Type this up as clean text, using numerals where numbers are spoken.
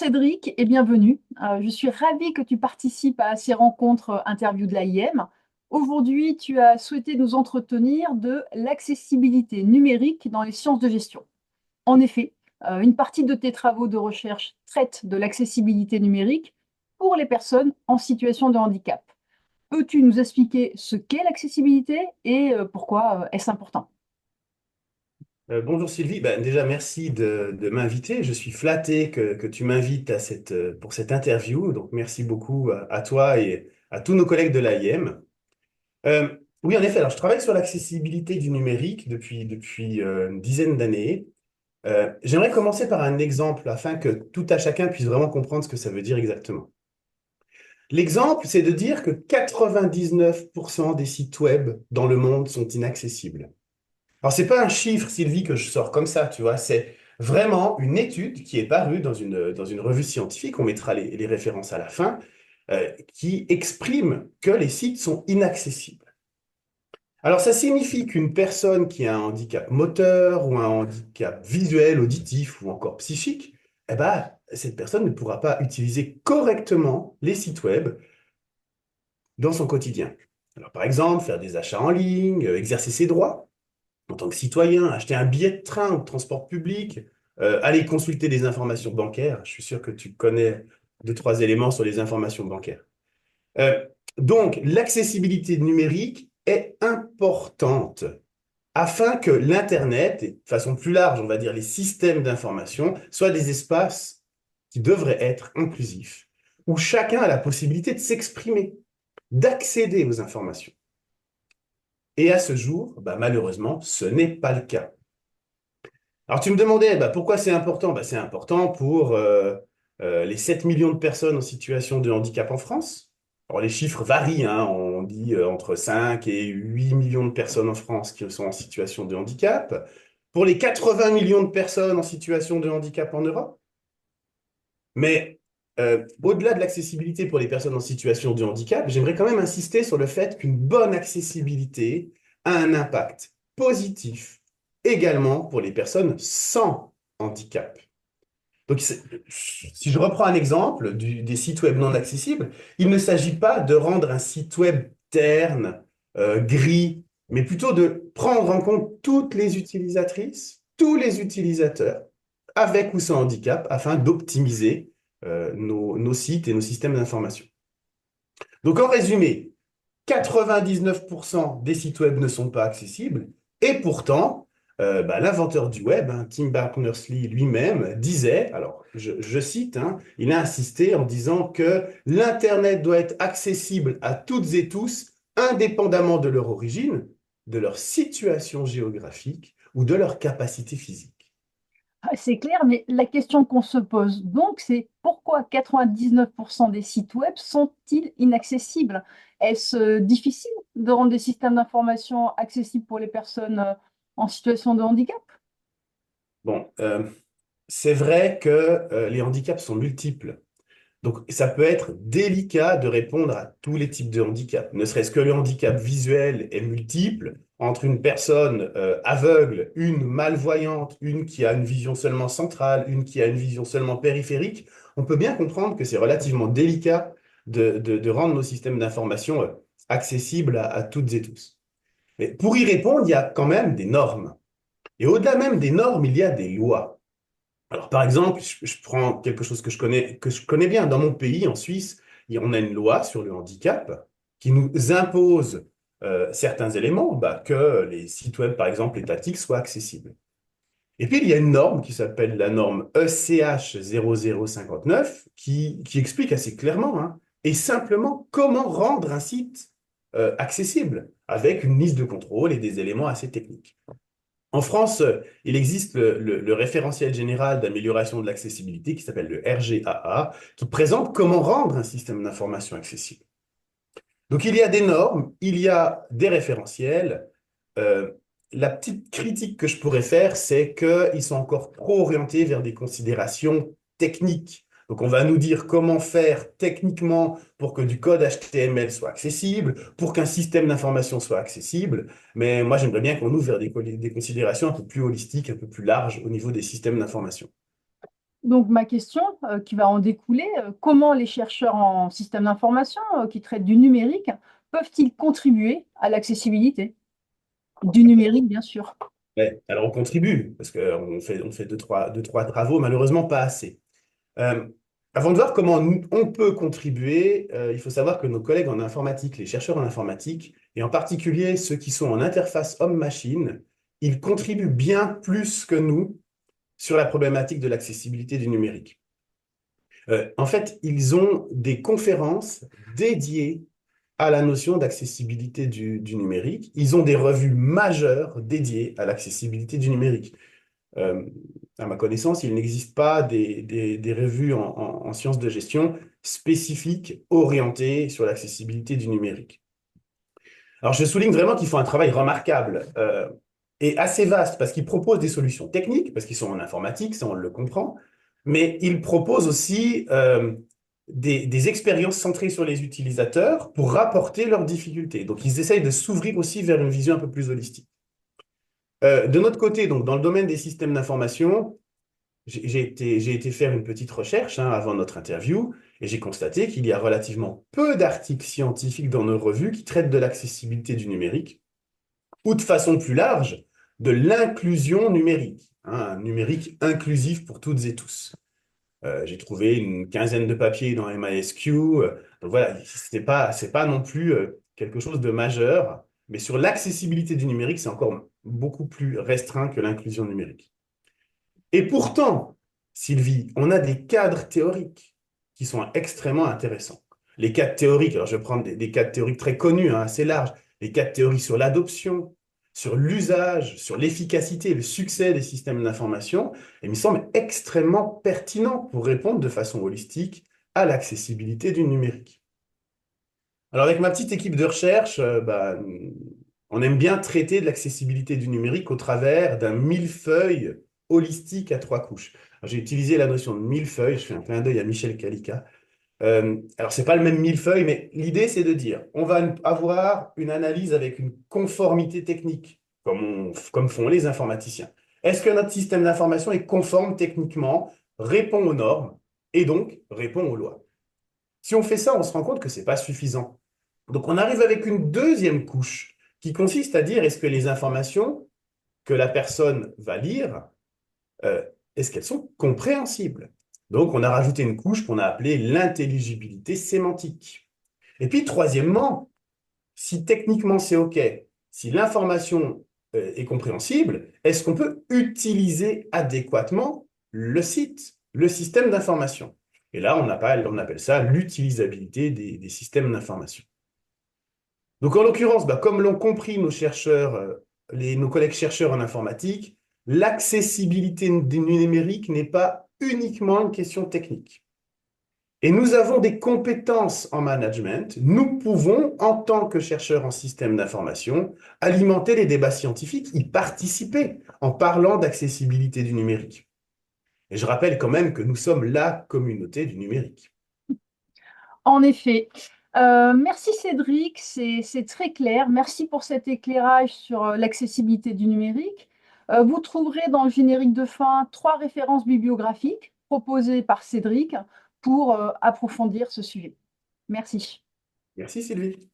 Cédric et bienvenue. Je suis ravie que tu participes à ces rencontres interviews de l'AIM. Aujourd'hui, tu as souhaité nous entretenir de l'accessibilité numérique dans les sciences de gestion. En effet, une partie de tes travaux de recherche traite de l'accessibilité numérique pour les personnes en situation de handicap. Peux-tu nous expliquer ce qu'est l'accessibilité et pourquoi est-ce important? Bonjour Sylvie. Ben, déjà merci de m'inviter. Je suis flatté que tu m'invites pour cette interview. Donc merci beaucoup à toi et à tous nos collègues de l'AIM. Oui, en effet, alors je travaille sur l'accessibilité du numérique depuis une dizaine d'années. J'aimerais commencer par un exemple afin que tout à chacun puisse vraiment comprendre ce que ça veut dire exactement. L'exemple, c'est de dire que 99% des sites web dans le monde sont inaccessibles. Alors, c'est pas un chiffre, Sylvie, que je sors comme ça, tu vois, c'est vraiment une étude qui est parue dans une revue scientifique, on mettra les références à la fin, qui exprime que les sites sont inaccessibles. Alors, ça signifie qu'une personne qui a un handicap moteur ou un handicap visuel, auditif ou encore psychique, eh ben, cette personne ne pourra pas utiliser correctement les sites web dans son quotidien. Alors, par exemple, faire des achats en ligne, exercer ses droits en tant que citoyen, acheter un billet de train ou de transport public, aller consulter des informations bancaires. Je suis sûr que tu connais deux, trois éléments sur les informations bancaires. Euh, donc, l'accessibilité numérique est importante afin que l'Internet, et de façon plus large, on va dire les systèmes d'information, soient des espaces qui devraient être inclusifs, où chacun a la possibilité de s'exprimer, d'accéder aux informations. Et à ce jour, bah, malheureusement, ce n'est pas le cas. Alors, tu me demandais bah, pourquoi c'est important? Bah, c'est important pour les 7 millions de personnes en situation de handicap en France. Alors, les chiffres varient, hein. On dit entre 5 et 8 millions de personnes en France qui sont en situation de handicap. Pour les 80 millions de personnes en situation de handicap en Europe. Mais au-delà de l'accessibilité pour les personnes en situation de handicap, j'aimerais quand même insister sur le fait qu'une bonne accessibilité a un impact positif également pour les personnes sans handicap. Donc, si je reprends un exemple des sites web non accessibles, il ne s'agit pas de rendre un site web terne, gris, mais plutôt de prendre en compte toutes les utilisatrices, tous les utilisateurs, avec ou sans handicap, afin d'optimiser nos sites et nos systèmes d'information. Donc, en résumé, 99% des sites web ne sont pas accessibles, et pourtant, bah, l'inventeur du web, hein, Tim Berners-Lee lui-même, disait, alors je cite, hein, il a insisté en disant que l'Internet doit être accessible à toutes et tous, indépendamment de leur origine, de leur situation géographique ou de leur capacité physique. Ah, c'est clair, mais la question qu'on se pose donc, c'est pourquoi 99% des sites web sont-ils inaccessibles? Est-ce difficile de rendre des systèmes d'information accessibles pour les personnes en situation de handicap? Bon, c'est vrai que les handicaps sont multiples. Donc, ça peut être délicat de répondre à tous les types de handicap. Ne serait-ce que le handicap visuel est multiple. Entre une personne aveugle, une malvoyante, une qui a une vision seulement centrale, une qui a une vision seulement périphérique, on peut bien comprendre que c'est relativement délicat de rendre nos systèmes d'information accessibles à toutes et tous. Mais pour y répondre, il y a quand même des normes. Et au-delà même des normes, il y a des lois. Alors, par exemple, je prends quelque chose que je connais bien. Dans mon pays, en Suisse, on a une loi sur le handicap qui nous impose certains éléments, bah, que les sites web, par exemple, étatiques, soient accessibles. Et puis, il y a une norme qui s'appelle la norme ECH 0059 qui explique assez clairement, hein, et simplement comment rendre un site accessible avec une liste de contrôle et des éléments assez techniques. En France, il existe le référentiel général d'amélioration de l'accessibilité qui s'appelle le RGAA, qui présente comment rendre un système d'information accessible. Donc il y a des normes, il y a des référentiels. Euh, la petite critique que je pourrais faire, c'est qu'ils sont encore trop orientés vers des considérations techniques. Donc on va nous dire comment faire techniquement pour que du code HTML soit accessible, pour qu'un système d'information soit accessible. Mais moi, j'aimerais bien qu'on ouvre vers des considérations un peu plus holistiques, un peu plus larges au niveau des systèmes d'information. Donc, ma question qui va en découler, comment les chercheurs en système d'information qui traitent du numérique peuvent-ils contribuer à l'accessibilité? Du numérique, bien sûr. Ouais, alors on contribue, parce qu'on fait deux, trois travaux, malheureusement pas assez. Euh, Avant de voir comment on peut contribuer, il faut savoir que nos collègues en informatique, les chercheurs en informatique, et en particulier ceux qui sont en interface homme-machine, ils contribuent bien plus que nous sur la problématique de l'accessibilité du numérique. En fait, ils ont des conférences dédiées à la notion d'accessibilité du numérique. Ils ont des revues majeures dédiées à l'accessibilité du numérique. Euh, à ma connaissance, il n'existe pas des revues en sciences de gestion spécifiques orientées sur l'accessibilité du numérique. Alors, je souligne vraiment qu'ils font un travail remarquable et assez vaste parce qu'ils proposent des solutions techniques, parce qu'ils sont en informatique, ça on le comprend, mais ils proposent aussi des expériences centrées sur les utilisateurs pour rapporter leurs difficultés. Donc, ils essayent de s'ouvrir aussi vers une vision un peu plus holistique. De notre côté, donc, dans le domaine des systèmes d'information, j'ai été faire une petite recherche avant notre interview et j'ai constaté qu'il y a relativement peu d'articles scientifiques dans nos revues qui traitent de l'accessibilité du numérique ou de façon plus large de l'inclusion numérique, un numérique inclusif pour toutes et tous. J'ai trouvé une quinzaine de papiers dans MISQ. Donc voilà, c'est pas non plus quelque chose de majeur, mais sur l'accessibilité du numérique, c'est encore beaucoup plus restreint que l'inclusion numérique. Et pourtant, Sylvie, on a des cadres théoriques qui sont extrêmement intéressants. Les cadres théoriques, alors je vais prendre des cadres théoriques très connus, assez larges, les cadres théoriques sur l'adoption, sur l'usage, sur l'efficacité et le succès des systèmes d'information, et il me semble extrêmement pertinent pour répondre de façon holistique à l'accessibilité du numérique. Alors avec ma petite équipe de recherche, on aime bien traiter de l'accessibilité du numérique au travers d'un millefeuille holistique à trois couches. J'ai utilisé la notion de millefeuille, je fais un clin d'œil à Michel Calica. Alors, c'est pas le même millefeuille, mais l'idée, c'est de dire, on va avoir une analyse avec une conformité technique, comme font les informaticiens. Est-ce que notre système d'information est conforme techniquement, répond aux normes et donc répond aux lois? Si on fait ça, on se rend compte que c'est pas suffisant. Donc, on arrive avec une deuxième couche qui consiste à dire, est-ce que les informations que la personne va lire, euh, est-ce qu'elles sont compréhensibles? Donc, on a rajouté une couche qu'on a appelée l'intelligibilité sémantique. Et puis, troisièmement, si techniquement c'est OK, si l'information est compréhensible, est-ce qu'on peut utiliser adéquatement le site, le système d'information? Et là, on appelle ça l'utilisabilité des systèmes d'information. Donc, en l'occurrence, comme l'ont compris nos chercheurs, nos collègues chercheurs en informatique, l'accessibilité du numérique n'est pas uniquement une question technique. Et nous avons des compétences en management. Nous pouvons, en tant que chercheurs en système d'information, alimenter les débats scientifiques, y participer en parlant d'accessibilité du numérique. Et je rappelle quand même que nous sommes la communauté du numérique. En effet. Merci Cédric, c'est très clair. Merci pour cet éclairage sur l'accessibilité du numérique. Vous trouverez dans le générique de fin trois références bibliographiques proposées par Cédric pour approfondir ce sujet. Merci. Merci Sylvie.